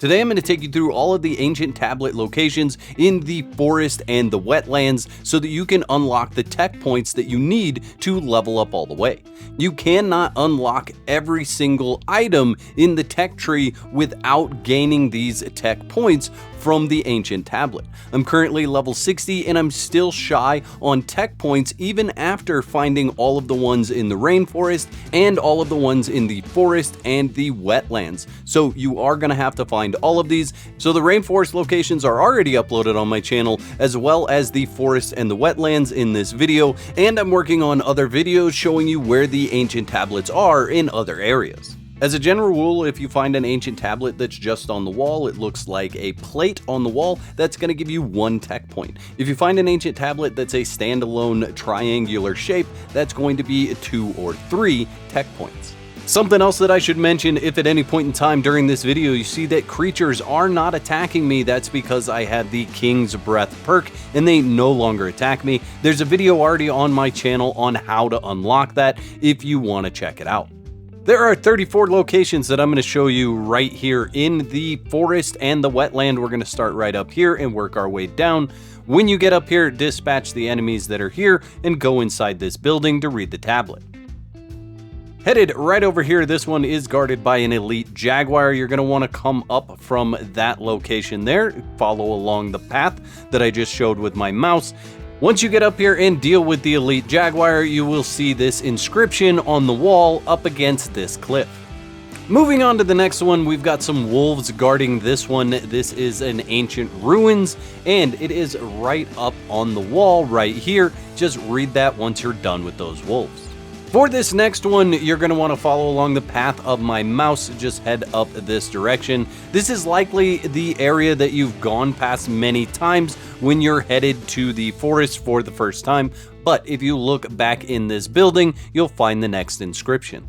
Today I'm going to take you through all of the ancient tablet locations in the forest and the wetlands so that you can unlock the tech points that you need to level up all the way. You cannot unlock every single item in the tech tree without gaining these tech points from the ancient tablet. I'm currently level 60 and I'm still shy on tech points even after finding all of the ones in the rainforest and all of the ones in the forest and the wetlands. So you are going to have to find all of these. So the rainforest locations are already uploaded on my channel, as well as the forest and the wetlands in this video, and I'm working on other videos showing you where the ancient tablets are in other areas. As a general rule, if you find an ancient tablet that's just on the wall, it looks like a plate on the wall, that's going to give you 1 tech point. If you find an ancient tablet that's a standalone triangular shape, that's going to be 2 or 3 tech points. Something else that I should mention, if at any point in time during this video you see that creatures are not attacking me, that's because I had the King's Breath perk and they no longer attack me. There's a video already on my channel on how to unlock that if you want to check it out. There are 34 locations that I'm going to show you right here in the forest and the wetland. We're going to start right up here and work our way down. When you get up here, dispatch the enemies that are here and go inside this building to read the tablet. Headed right over here, this one is guarded by an elite jaguar. You're going to want to come up from that location there, follow along the path that I just showed with my mouse. Once you get up here and deal with the elite jaguar, you will see this inscription on the wall up against this cliff. Moving on to the next one, we've got some wolves guarding this one. This is an ancient ruins, and it is right up on the wall right here. Just read that once you're done with those wolves. For this next one, you're going to want to follow along the path of my mouse, just head up this direction. This is likely the area that you've gone past many times when you're headed to the forest for the first time, but if you look back in this building, you'll find the next inscription.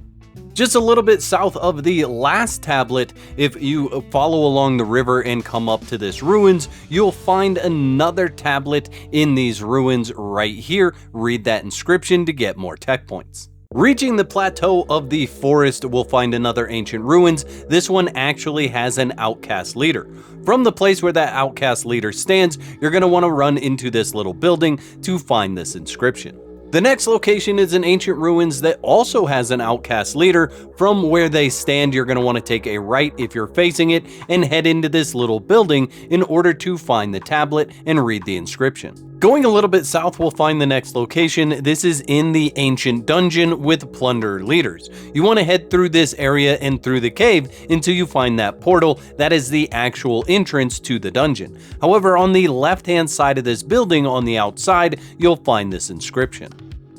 Just a little bit south of the last tablet, if you follow along the river and come up to this ruins, you'll find another tablet in these ruins right here. Read that inscription to get more tech points. Reaching the plateau of the forest, we'll find another ancient ruins. This one actually has an outcast leader. From the place where that outcast leader stands, you're going to want to run into this little building to find this inscription. The next location is an ancient ruins that also has an outcast leader. From where they stand, you're going to want to take a right if you're facing it and head into this little building in order to find the tablet and read the inscription. Going a little bit south, we'll find the next location. This is in the ancient dungeon with plunder leaders. You want to head through this area and through the cave until you find that portal. That is the actual entrance to the dungeon. However, on the left-hand side of this building on the outside, you'll find this inscription.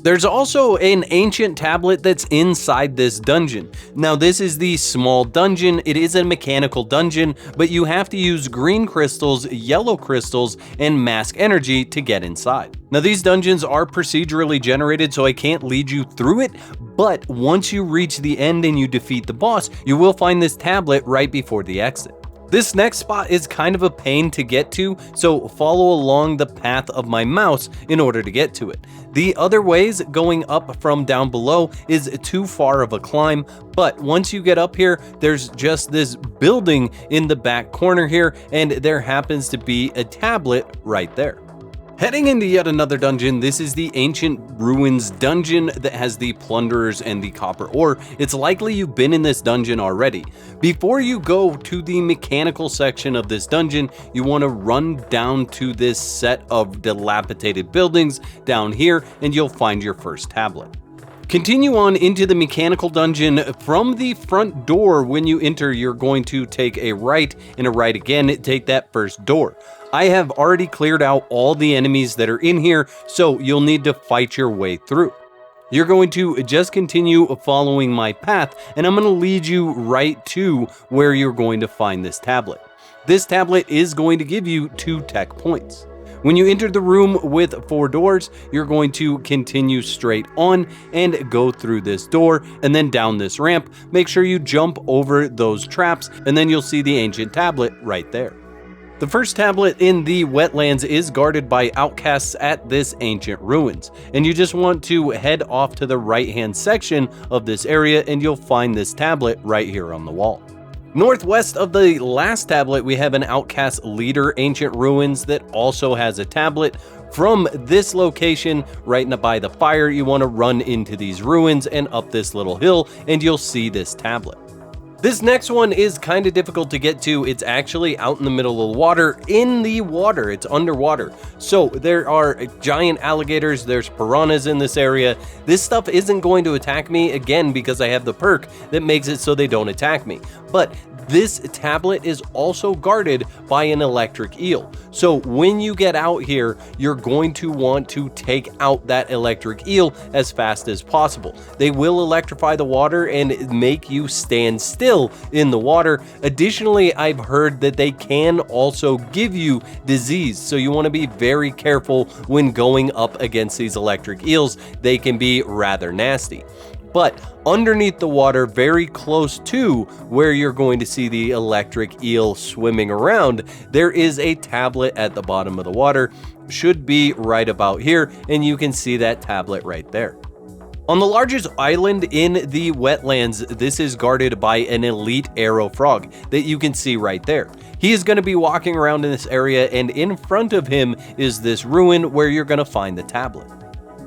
There's also an ancient tablet that's inside this dungeon. Now this is the small dungeon. It is a mechanical dungeon, but you have to use green crystals, yellow crystals, and mask energy to get inside. Now these dungeons are procedurally generated, so I can't lead you through it, but once you reach the end and you defeat the boss, you will find this tablet right before the exit. This next spot is kind of a pain to get to, so follow along the path of my mouse in order to get to it. The other ways, going up from down below, is too far of a climb, but once you get up here, there's just this building in the back corner here, and there happens to be a tablet right there. Heading into yet another dungeon, this is the ancient ruins dungeon that has the plunderers and the copper ore. It's likely you've been in this dungeon already. Before you go to the mechanical section of this dungeon, you want to run down to this set of dilapidated buildings down here and you'll find your first tablet. Continue on into the mechanical dungeon. From the front door, when you enter, you're going to take a right and a right again, take that first door. I have already cleared out all the enemies that are in here, so you'll need to fight your way through. You're going to just continue following my path, and I'm going to lead you right to where you're going to find this tablet. This tablet is going to give you 2 tech points. When you enter the room with 4 doors, you're going to continue straight on and go through this door and then down this ramp. Make sure you jump over those traps and then you'll see the ancient tablet right there. The first tablet in the wetlands is guarded by outcasts at this ancient ruins, and you just want to head off to the right hand section of this area and you'll find this tablet right here on the wall. Northwest of the last tablet, we have an Outcast Leader Ancient Ruins that also has a tablet. From this location, right by the fire, you want to run into these ruins and up this little hill, and you'll see this tablet. This next one is kind of difficult to get to. It's actually out in the middle of the water. It's underwater. So there are giant alligators, there's piranhas in this area. This stuff isn't going to attack me, again, because I have the perk that makes it so they don't attack me. But this tablet is also guarded by an electric eel. So when you get out here, you're going to want to take out that electric eel as fast as possible. They will electrify the water and make you stand still in the water. Additionally, I've heard that they can also give you disease. So you want to be very careful when going up against these electric eels. They can be rather nasty. But underneath the water, very close to where you're going to see the electric eel swimming around, there is a tablet at the bottom of the water. Should be right about here, and you can see that tablet right there. On the largest island in the wetlands, this is guarded by an elite arrow frog that you can see right there. He is going to be walking around in this area, and in front of him is this ruin where you're going to find the tablet.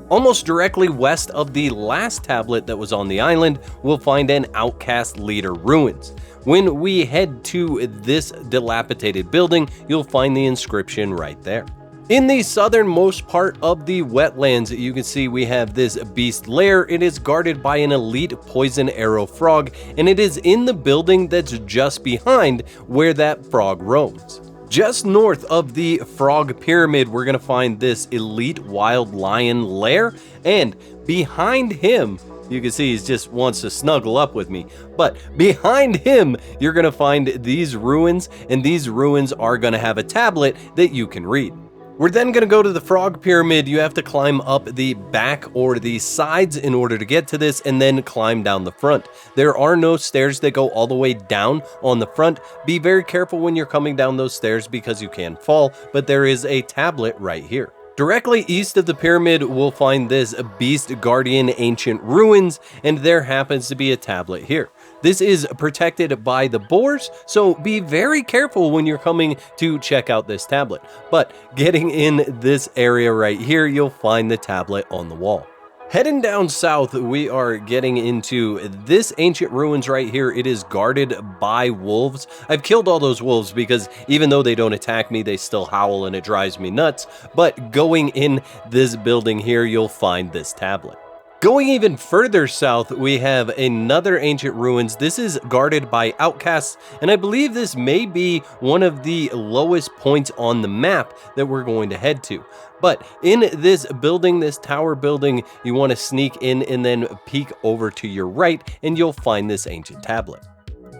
Almost directly west of the last tablet that was on the island, we'll find an Outcast Leader Ruins. When we head to this dilapidated building, you'll find the inscription right there. In the southernmost part of the wetlands, you can see we have this beast lair. It is guarded by an elite poison arrow frog, and it is in the building that's just behind where that frog roams. Just north of the frog pyramid, we're going to find this elite wild lion lair, and behind him, you can see he just wants to snuggle up with me, but behind him, you're going to find these ruins, and these ruins are going to have a tablet that you can read. We're then going to go to the frog pyramid. You have to climb up the back or the sides in order to get to this, and then climb down the front. There are no stairs that go all the way down on the front. Be very careful when you're coming down those stairs because you can fall, but there is a tablet right here. Directly east of the pyramid, we'll find this Beast Guardian Ancient Ruins, and there happens to be a tablet here. This is protected by the boars, so be very careful when you're coming to check out this tablet. But getting in this area right here, you'll find the tablet on the wall. Heading down south, we are getting into this ancient ruins right here. It is guarded by wolves. I've killed all those wolves because even though they don't attack me, they still howl and it drives me nuts. But going in this building here, you'll find this tablet. Going even further south, we have another ancient ruins. This is guarded by outcasts, and I believe this may be one of the lowest points on the map that we're going to head to. But in this building, this tower building, you want to sneak in and then peek over to your right, and you'll find this ancient tablet.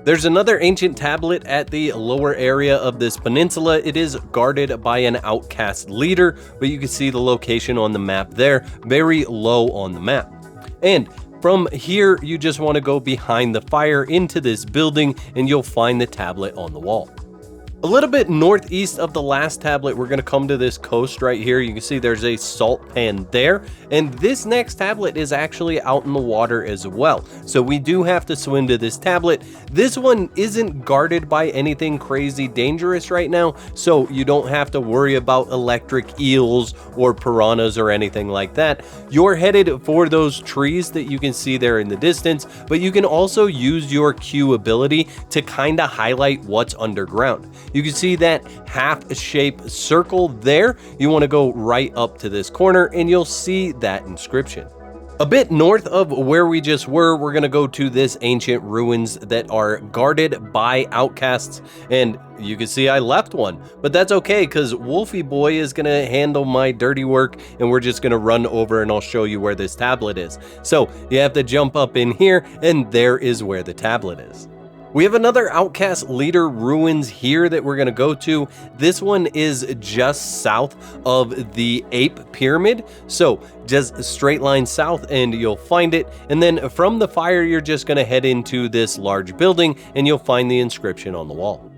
There's another ancient tablet at the lower area of this peninsula. It is guarded by an outcast leader, but you can see the location on the map there, very low on the map. And from here, you just want to go behind the fire into this building, and you'll find the tablet on the wall. A little bit northeast of the last tablet, we're going to come to this coast right here. You can see there's a salt pan there, and this next tablet is actually out in the water as well. So we do have to swim to this tablet. This one isn't guarded by anything crazy dangerous right now, so you don't have to worry about electric eels or piranhas or anything like that. You're headed for those trees that you can see there in the distance, but you can also use your Q ability to kind of highlight what's underground. You can see that half-shaped circle there. You want to go right up to this corner and you'll see that inscription. A bit north of where we just were, we're going to go to this ancient ruins that are guarded by outcasts. And you can see I left one, but that's okay because Wolfie Boy is going to handle my dirty work, and we're just going to run over and I'll show you where this tablet is. So you have to jump up in here, and there is where the tablet is. We have another outcast leader ruins here that we're going to go to. This one is just south of the ape pyramid. So just straight line south and you'll find it. And then from the fire, you're just going to head into this large building and you'll find the inscription on the wall.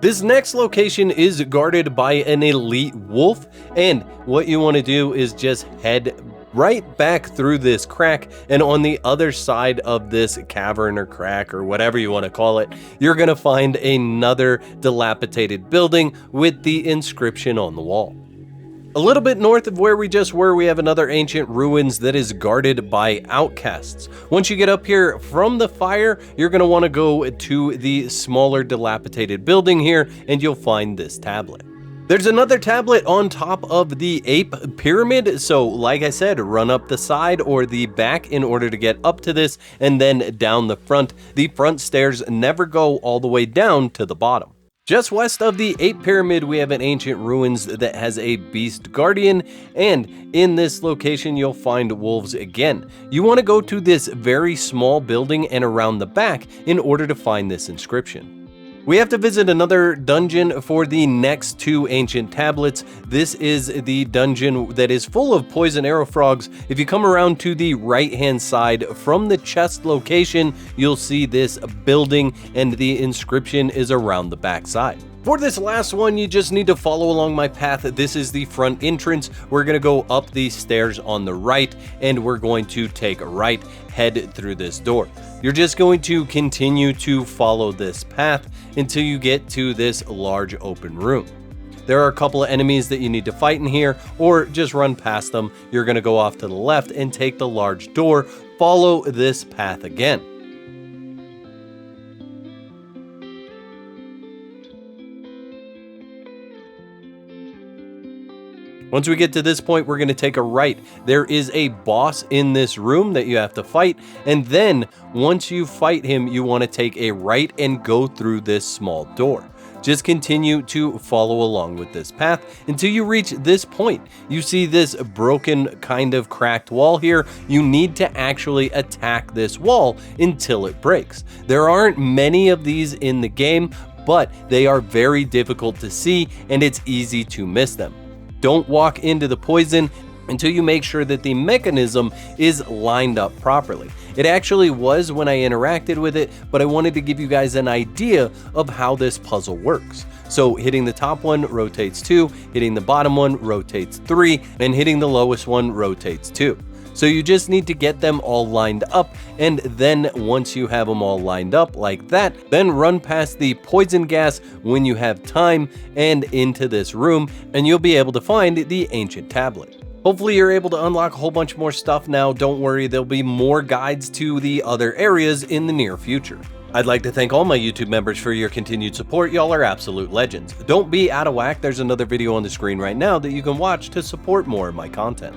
This next location is guarded by an elite wolf. And what you want to do is just head right back through this crack, and on the other side of this cavern or crack or whatever you want to call it, you're going to find another dilapidated building with the inscription on the wall. A little bit north of where we just were, we have another ancient ruins that is guarded by outcasts. Once you get up here from the fire, you're going to want to go to the smaller dilapidated building here, and you'll find this tablet. There's another tablet on top of the ape pyramid, so like I said, run up the side or the back in order to get up to this, and then down the front. The front stairs never go all the way down to the bottom. Just west of the ape pyramid, we have an ancient ruins that has a beast guardian, and in this location you'll find wolves again. You want to go to this very small building and around the back in order to find this inscription. We have to visit another dungeon for the next two ancient tablets. This is the dungeon that is full of poison arrow frogs. If you come around to the right hand side from the chest location, you'll see this building, and the inscription is around the back side. For this last one, you just need to follow along my path. This is the front entrance. We're going to go up these stairs on the right, and we're going to take a right, head through this door. You're just going to continue to follow this path until you get to this large open room. There are a couple of enemies that you need to fight in here, or just run past them. You're going to go off to the left and take the large door. Follow this path again. Once we get to this point, we're going to take a right. There is a boss in this room that you have to fight, and then once you fight him, you want to take a right and go through this small door. Just continue to follow along with this path until you reach this point. You see this broken, kind of cracked wall here. You need to actually attack this wall until it breaks. There aren't many of these in the game, but they are very difficult to see, and it's easy to miss them. Don't walk into the poison until you make sure that the mechanism is lined up properly. It actually was when I interacted with it, but I wanted to give you guys an idea of how this puzzle works. So hitting the top one rotates 2, hitting the bottom one rotates 3, and hitting the lowest one rotates 2. So you just need to get them all lined up, and then once you have them all lined up like that, then run past the poison gas when you have time and into this room, and you'll be able to find the ancient tablet. Hopefully you're able to unlock a whole bunch more stuff now. Don't worry, there'll be more guides to the other areas in the near future. I'd like to thank all my YouTube members for your continued support. Y'all are absolute legends. Don't be out of whack. There's another video on the screen right now that you can watch to support more of my content.